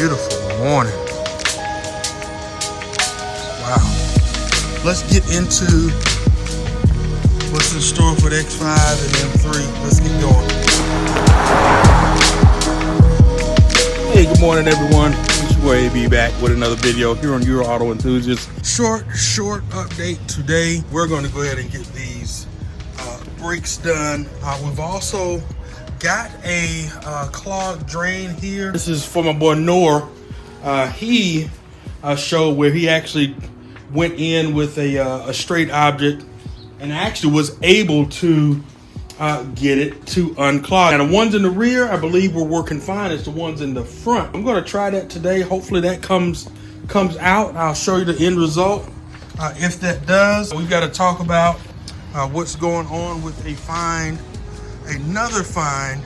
beautiful morning. Wow. Let's get into what's in store for the X5 and M3. Let's get going. Hey, good morning, everyone. It's your boy AB back with another video here on EuroAutoEnthusiast. Short update today. We're going to go ahead and get these brakes done. We've also got a clogged drain here. This is for my boy Noor. He showed where he actually went in with a straight object and actually was able to get it to unclog. And the ones in the rear, I believe, were working fine. It's the ones in the front. I'm going to try that today. Hopefully that comes out. I'll show you the end result. If that does, we've got to talk about what's going on with another find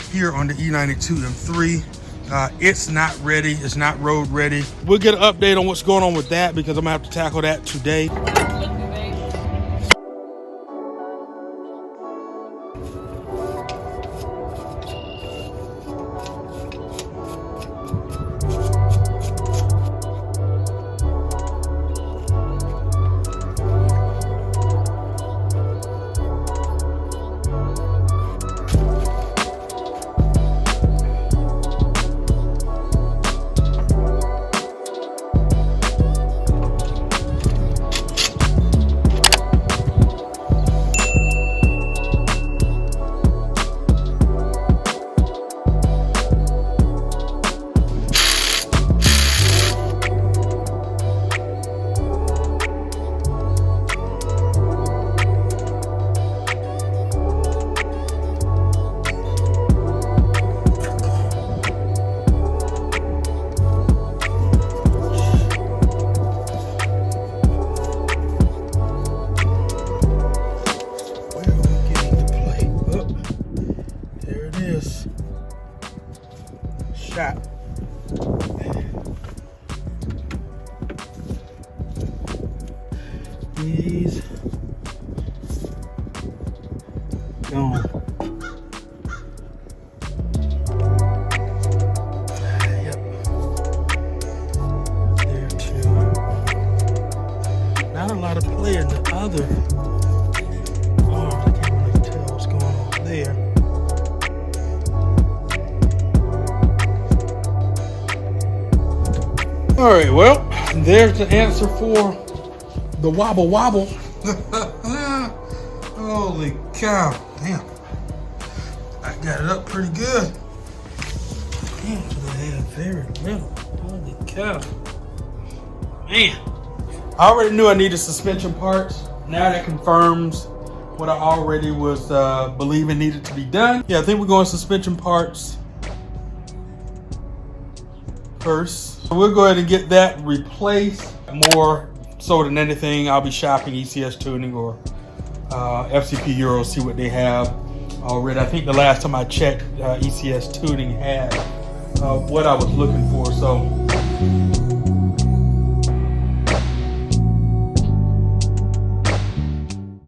here on the E92 M3. It's not ready. It's not road ready. We'll get an update on what's going on with that because I'm gonna have to tackle that today. These gone. Yep. There too. Not a lot of play in the other arms. I can't really tell what's going on there. All right, well, there's the answer for the wobble. Holy cow. Damn. I got it up pretty good. Damn, to the head very little. Holy cow. Man. I already knew I needed suspension parts. Now that confirms what I already was believing needed to be done. Yeah, I think we're going suspension parts first. So we'll go ahead and get that replaced. More so than anything, I'll be shopping ECS Tuning or FCP Euro, see what they have already. I think the last time I checked, ECS Tuning had what I was looking for. So